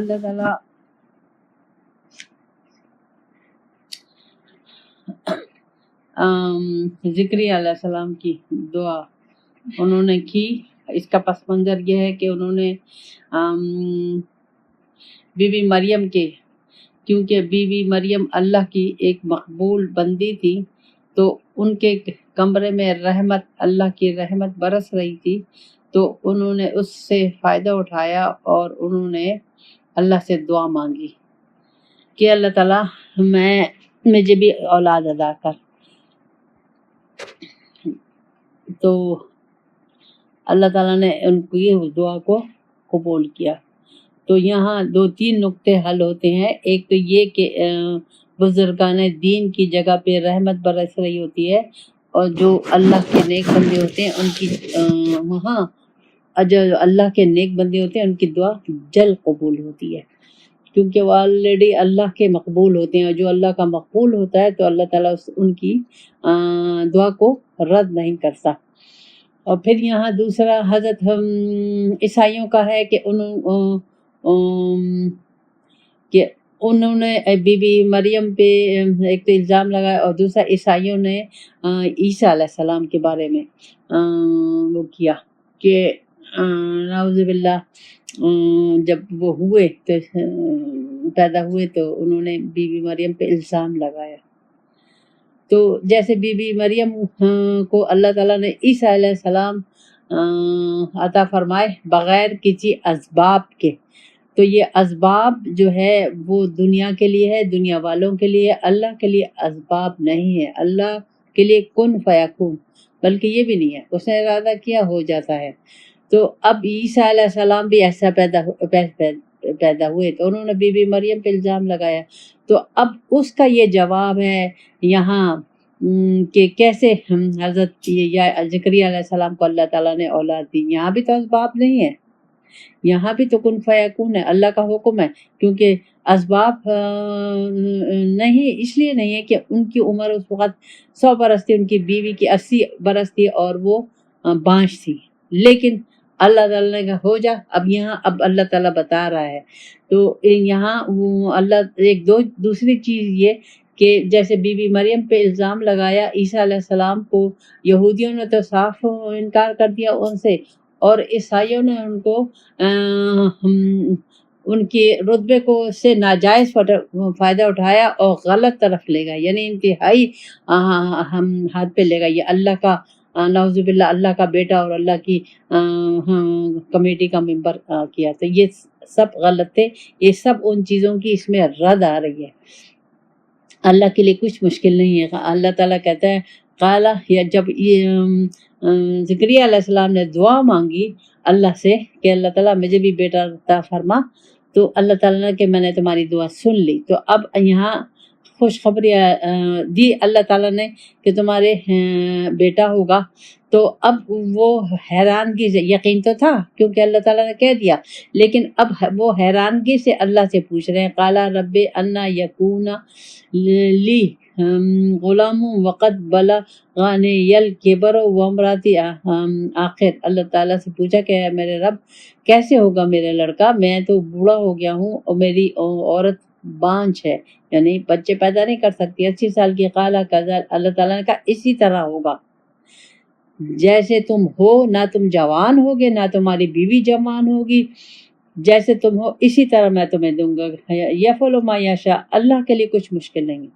اللہ تعالیٰ زکریا علیہ السلام کی دعا انہوں نے کی. اس کا پس منظر یہ ہے کہ انہوں نے بی بی مریم کے، کیونکہ بی بی مریم اللہ کی ایک مقبول بندی تھی، تو ان کے کمرے میں رحمت، اللہ کی رحمت برس رہی تھی، تو انہوں نے اس سے فائدہ اٹھایا اور انہوں نے اللہ سے دعا مانگی کہ اللہ تعالیٰ مجھے بھی اولاد عطا کر. تو اللہ تعالیٰ نے ان کی اس دعا کو قبول کیا. تو یہاں 2-3 نقطے حل ہوتے ہیں. ایک تو یہ کہ بزرگان دین کی جگہ پہ رحمت برس رہی ہوتی ہے، اور جو اللہ کے نیک بندے ہوتے ہیں ان کی وہاں جو اللہ کے نیک بندے ہوتے ہیں ان کی دعا جلد قبول ہوتی ہے، کیونکہ وہ آلریڈی اللہ کے مقبول ہوتے ہیں، اور جو اللہ کا مقبول ہوتا ہے تو اللہ تعالیٰ ان کی دعا کو رد نہیں کرتا. اور پھر یہاں دوسرا حضرت عیسائیوں کا ہے کہ انہوں نے بی بی مریم پہ ایک تو الزام لگایا، اور دوسرا عیسائیوں نے عیسیٰ علیہ السلام کے بارے میں وہ کیا کہ نعوذ باللہ جب وہ ہوئے تو پیدا ہوئے تو انہوں نے بی بی مریم پہ الزام لگایا. تو جیسے بی بی مریم کو اللہ تعالیٰ نے عیسیٰ علیہ السلام عطا فرمائے بغیر کسی اسباب کے، تو یہ اسباب جو ہے وہ دنیا کے لیے ہے، دنیا والوں کے لیے، اللہ کے لیے اسباب نہیں ہے. اللہ کے لیے کن فیکون، بلکہ یہ بھی نہیں ہے، اس نے ارادہ کیا ہو جاتا ہے. تو اب عیسیٰ علیہ السلام بھی ایسا پیدا ہوئے تو انہوں نے بی بی مریم پہ الزام لگایا. تو اب اس کا یہ جواب ہے یہاں کہ کیسے حضرت زکریا علیہ السلام کو اللہ تعالیٰ نے اولاد دی. یہاں بھی تو اسباب نہیں ہے، یہاں بھی تو کن فیکون ہے، اللہ کا حکم ہے. کیونکہ اسباب نہیں اس لیے نہیں ہے کہ ان کی عمر اس وقت 100 برس تھی، ان کی بیوی کی 80 برس تھی اور وہ بانجھ تھی، لیکن اللہ تعالیٰ نے کہا ہو جا. اب اللہ تعالیٰ بتا رہا ہے. تو یہاں اللہ دوسری چیز یہ کہ جیسے بی بی مریم پہ الزام لگایا عیسیٰ علیہ السلام کو، یہودیوں نے تو صاف انکار کر دیا ان سے، اور عیسائیوں نے ان کو ان کے رتبے کو سے ناجائز فائدہ اٹھایا اور غلط طرف لے گا، یعنی انتہائی ہاتھ پہ لے گا. یہ اللہ کا نعوذ باللہ اللہ کا بیٹا اور اللہ کی کمیٹی کا ممبر کیا. تو یہ سب غلط تھے. یہ سب ان چیزوں کی اس میں رد آ رہی ہے. اللہ کے لیے کچھ مشکل نہیں ہے. اللہ تعالیٰ کہتا ہے قالا، یا جب زکریا علیہ السلام نے دعا مانگی اللہ سے کہ اللہ تعالیٰ مجھے بھی بیٹا عطا فرما، تو اللہ تعالیٰ نے کہ میں نے تمہاری دعا سن لی. تو اب یہاں خوشخبری دی اللہ تعالیٰ نے کہ تمہارے بیٹا ہوگا. تو اب وہ حیرانگی سے، یقین تو تھا کیونکہ اللہ تعالیٰ نے کہہ دیا، لیکن اب وہ حیرانگی سے اللہ سے پوچھ رہے ہیں قالا رب انا یکون لی غلام وقد بلغنی الکبر وامراتی آخر. اللہ تعالیٰ سے پوچھا کہ میرے رب کیسے ہوگا میرا لڑکا، میں تو بوڑھا ہو گیا ہوں اور میری عورت بانجھ ہے، یعنی بچے پیدا نہیں کر سکتی، 80 سال کی. قالا کذا، اللہ تعالیٰ نے کہا اسی طرح ہوگا، جیسے تم ہو، نہ تم جوان ہوگے نہ تمہاری بیوی جوان ہوگی، جیسے تم ہو اسی طرح میں تمہیں دوں گا. یفعل ما یشاء، اللہ کے لیے کچھ مشکل نہیں،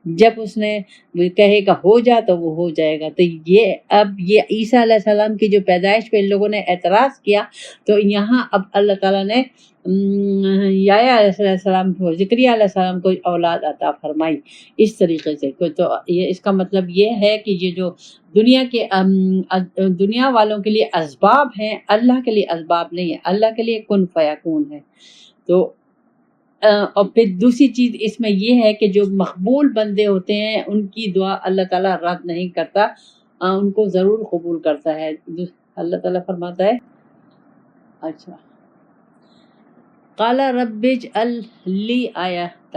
جب اس نے کہے گا ہو جا تو وہ ہو جائے گا. تو یہ عیسیٰ علیہ السلام کی جو پیدائش پہ ان لوگوں نے اعتراض کیا، تو یہاں اب اللہ تعالیٰ نے یحییٰ علیہ السلام کو، زکریا علیہ السلام کو اولاد عطا فرمائی اس طریقے سے. تو اس کا مطلب یہ ہے کہ یہ جو دنیا والوں کے لیے اسباب ہیں، اللہ کے لیے اسباب نہیں ہے، اللہ کے لیے کن فیکون ہے. تو اور پھر دوسری چیز اس میں یہ ہے کہ جو مقبول بندے ہوتے ہیں ان کی دعا اللہ تعالیٰ رد نہیں کرتا، ان کو ضرور قبول کرتا ہے. اللہ تعالیٰ فرماتا ہے اچھا قال رب اجعل لی آیۃ،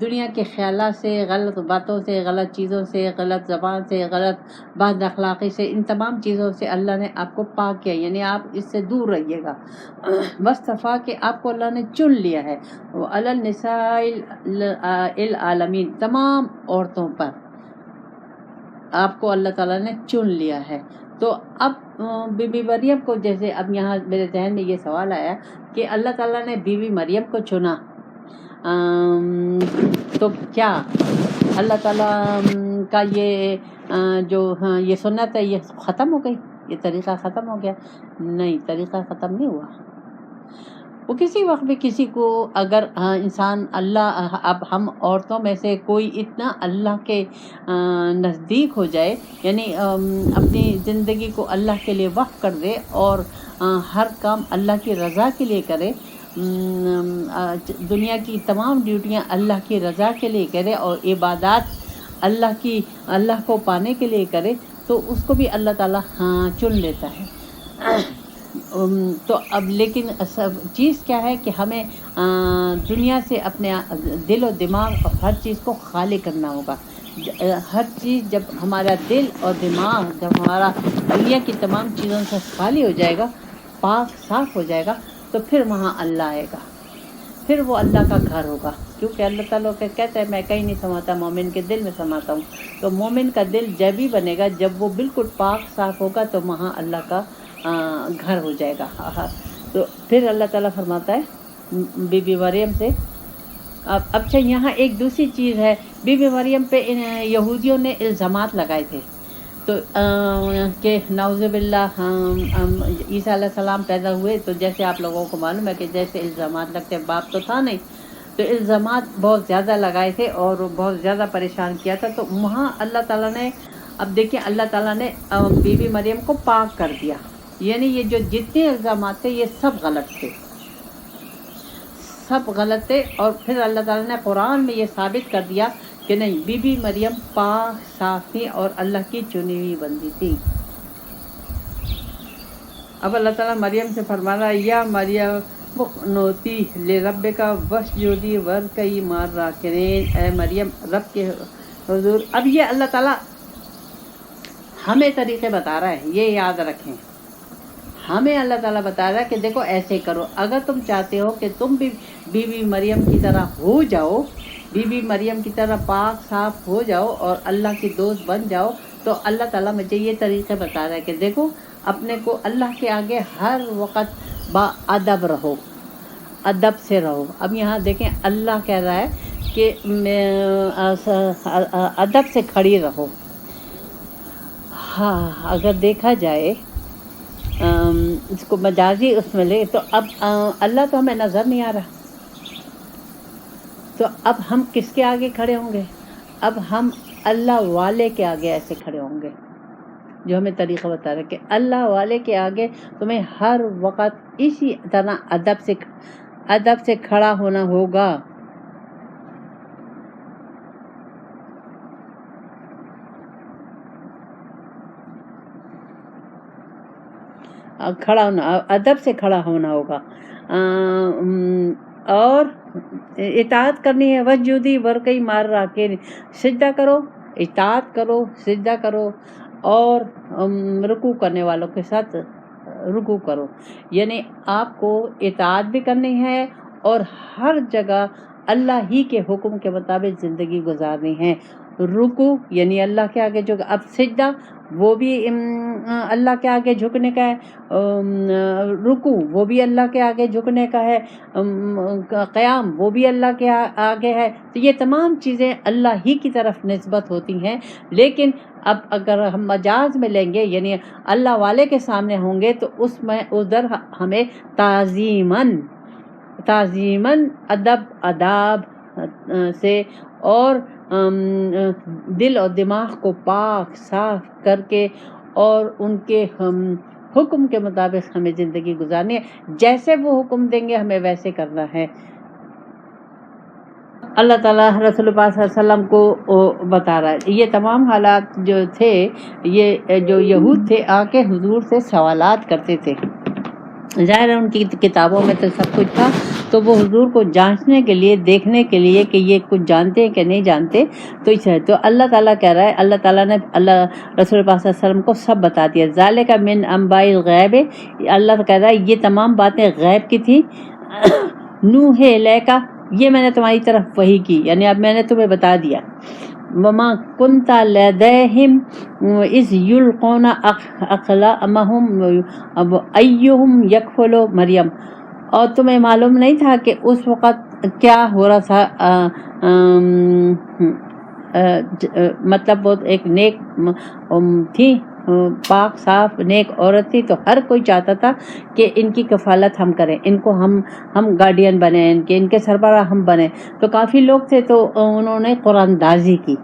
دنیا کے خیالات سے، غلط باتوں سے، غلط چیزوں سے، غلط زبان سے، غلط بد اخلاقی سے، ان تمام چیزوں سے اللہ نے آپ کو پاک کیا، یعنی آپ اس سے دور رہیے گا۔ وصطفیٰ کہ آپ کو اللہ نے چن لیا ہے، علی النساء العالمین، تمام عورتوں پر آپ کو اللہ تعالیٰ نے چن لیا ہے۔ تو اب بی بی مریم کو، جیسے اب یہاں میرے ذہن میں یہ سوال آیا کہ اللہ تعالیٰ نے بی بی مریم کو چنا، تو کیا اللہ تعالیٰ کا یہ جو یہ سنت ہے یہ ختم ہو گئی، یہ طریقہ ختم ہو گیا؟ نہیں، طریقہ ختم نہیں ہوا۔ وہ کسی وقت بھی کسی کو اگر انسان اللہ، اب ہم عورتوں میں سے کوئی اتنا اللہ کے نزدیک ہو جائے، یعنی اپنی زندگی کو اللہ کے لیے وقف کر دے اور ہر کام اللہ کی رضا کے لیے کرے، دنیا کی تمام ڈیوٹیاں اللہ کی رضا کے لیے کرے اور عبادات اللہ کو پانے کے لیے کرے، تو اس کو بھی اللہ تعالیٰ چن لیتا ہے۔ تو اب لیکن چیز کیا ہے کہ ہمیں دنیا سے اپنے دل و دماغ اور ہر چیز کو خالی کرنا ہوگا۔ ہر چیز جب ہمارا دل اور دماغ، جب ہمارا دنیا کی تمام چیزوں سے خالی ہو جائے گا، پاک صاف ہو جائے گا، تو پھر وہاں اللہ آئے گا، پھر وہ اللہ کا گھر ہوگا، کیونکہ اللہ تعالیٰ کہتے ہیں میں کہیں نہیں سماتا، مومن کے دل میں سماتا ہوں۔ تو مومن کا دل جب ہی بنے گا جب وہ بالکل پاک صاف ہوگا، تو وہاں اللہ کا گھر ہو جائے گا۔ تو پھر اللہ تعالیٰ فرماتا ہے بی بی مریم سے۔ اب اچھا، یہاں ایک دوسری چیز ہے، بی بی مریم پہ یہودیوں نے الزامات لگائے تھے، تو کہ نعوذ باللہ عیسیٰ علیہ السلام پیدا ہوئے تو جیسے آپ لوگوں کو معلوم ہے کہ جیسے الزامات لگتے، باپ تو تھا نہیں، تو الزامات بہت زیادہ لگائے تھے اور بہت زیادہ پریشان کیا تھا۔ تو وہاں اللہ تعالیٰ نے، اب دیکھیں اللہ تعالیٰ نے بی بی مریم کو پاک کر دیا، یعنی یہ جو جتنے الزامات تھے یہ سب غلط تھے، سب غلط تھے۔ اور پھر اللہ تعالیٰ نے قرآن میں یہ ثابت کر دیا کہ نہیں، بی بی مریم پاک صاف تھی اور اللہ کی چنی ہوئی بندی تھی۔ اب اللہ تعالیٰ مریم سے فرما رہا ہے یا مریم اقنوتی لربک واسجدی وارکعی مع الراکعین، اے مریم رب کے حضور۔ اب یہ اللہ تعالیٰ ہمیں طریقے بتا رہا ہے، یہ یاد رکھیں، ہمیں اللہ تعالیٰ بتا رہا ہے کہ دیکھو ایسے کرو، اگر تم چاہتے ہو کہ تم بھی بی بی مریم کی طرح ہو جاؤ، بی بی مریم کی طرح پاک صاف ہو جاؤ اور اللہ کی دوست بن جاؤ، تو اللہ تعالیٰ مجھے یہ طریقے بتا رہا ہے کہ دیکھو اپنے کو اللہ کے آگے ہر وقت با ادب رہو، ادب سے رہو۔ اب یہاں دیکھیں اللہ کہہ رہا ہے کہ ادب سے کھڑی رہو۔ ہاں، اگر دیکھا جائے اس کو مجازی اس میں لے تو اب اللہ تو ہمیں نظر نہیں آ رہا، تو اب ہم کس کے آگے کھڑے ہوں گے؟ اب ہم اللہ والے کے آگے ایسے کھڑے ہوں گے، جو ہمیں طریقہ بتا رہا ہے کہ اللہ والے کے آگے تمہیں ہر وقت اسی طرح ادب سے کھڑا ہونا ہوگا۔ ادب سے کھڑا ہونا ہوگا اور اطاعت کرنی ہے۔ واسجدی وارکعی مع الراکعین، سجدہ کرو، اطاعت کرو، سجدہ کرو اور رکوع کرنے والوں کے ساتھ رکوع کرو، یعنی آپ کو اطاعت بھی کرنی ہے اور ہر جگہ اللہ ہی کے حکم کے مطابق زندگی گزارنی ہے۔ رکوع یعنی اللہ کے آگے جھک، اب سجدہ وہ بھی اللہ کے آگے جھکنے کا ہے، رکوع وہ بھی اللہ کے آگے جھکنے کا ہے، قیام وہ بھی اللہ کے آگے ہے۔ تو یہ تمام چیزیں اللہ ہی کی طرف نسبت ہوتی ہیں، لیکن اب اگر ہم مجاز میں لیں گے، یعنی اللہ والے کے سامنے ہوں گے، تو اس میں ادھر ہمیں تعظیماً آداب سے اور دل اور دماغ کو پاک صاف کر کے اور ان کے حکم کے مطابق ہمیں زندگی گزارنی ہے، جیسے وہ حکم دیں گے ہمیں ویسے کرنا ہے۔ اللہ تعالیٰ رسول پاک صلی اللہ علیہ وسلم کو بتا رہا ہے، یہ تمام حالات جو تھے، یہ جو یہود تھے آ کے حضور سے سوالات کرتے تھے، ظاہر ہے ان کی کتابوں میں تو سب کچھ تھا، تو وہ حضور کو جانچنے کے لیے، دیکھنے کے لیے کہ یہ کچھ جانتے ہیں کہ نہیں جانتے، تو اللہ تعالیٰ کہہ رہا ہے، اللہ تعالیٰ نے رسول پاک صلی اللہ علیہ وسلم کو سب بتا دیا. ذالک من انباء الغیب، اللہ کہہ رہا ہے یہ تمام باتیں غیب کی تھی. نوح الیک، یہ میں نے تمہاری طرف وحی کی، یعنی اب میں نے تمہیں بتا دیا. وما کنت لدیہم اذ یلقون اقلامہم ایہم یکفل مریم، اور تمہیں معلوم نہیں تھا کہ اس وقت کیا ہو رہا تھا. مطلب وہ ایک نیک تھی، پاک صاف نیک عورت تھی، تو ہر کوئی چاہتا تھا کہ ان کی کفالت ہم کریں، ان کو ہم گارڈین بنیں، ان کے سربراہ ہم بنیں. تو کافی لوگ تھے، تو انہوں نے قرآن دازی کی.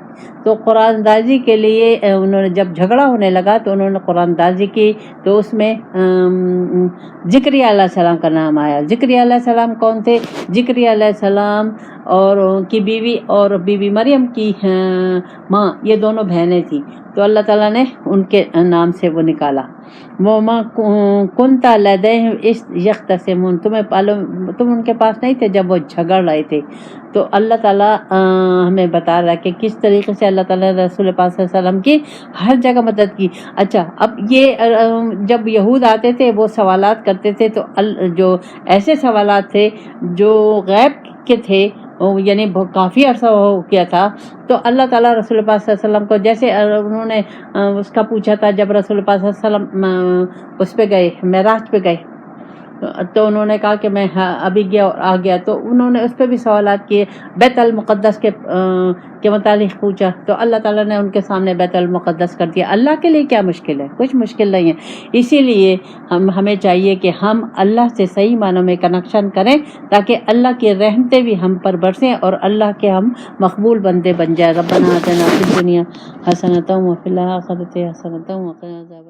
تو قرآن دازی کے لیے انہوں نے جب جھگڑا ہونے لگا تو انہوں نے قرآن دازی کی. تو اس میں زکریا علیہ السلام کا نام آیا. زکریا علیہ السلام کون تھے؟ زکریا علیہ السلام اور ان کی بیوی اور بی بی مریم کی ماں، یہ دونوں بہنیں تھیں. تو اللہ تعالیٰ نے ان کے نام سے وہ نکالا. وما کنت لدیہم اذ یختصمون، تم ان کے پاس نہیں تھے جب وہ جھگڑ رہے تھے. تو اللہ تعالیٰ ہمیں بتا رہا ہے کہ کس طریقے سے اللہ تعالیٰ نے رسول پاک صلی اللہ علیہ وسلم کی ہر جگہ مدد کی. اچھا، اب یہ جب یہود آتے تھے وہ سوالات کرتے تھے، تو جو ایسے سوالات تھے جو غیب کے تھے، یعنی کافی عرصہ ہو گیا تھا، تو اللہ تعالیٰ رسول پاک صلی اللہ علیہ وسلم کو، جیسے انہوں نے اس کا پوچھا تھا جب رسول پاک صلی اللہ علیہ وسلم اس پہ گئے، معراج پہ گئے، تو انہوں نے کہا کہ میں ابھی گیا اور آ گیا. تو انہوں نے اس پہ بھی سوالات کیے، بیت المقدس کے متعلق پوچھا، تو اللہ تعالیٰ نے ان کے سامنے بیت المقدس کر دیا. اللہ کے لیے کیا مشکل ہے؟ کچھ مشکل نہیں ہے. اسی لیے ہمیں چاہیے کہ ہم اللہ سے صحیح معنوں میں کنیکشن کریں، تاکہ اللہ کی رحمتیں بھی ہم پر برسیں اور اللہ کے ہم مقبول بندے بن جائیں. ربنا آتنا فی الدنیا حسنۃ وفی الآخرۃ حسنۃ وقنا عذاب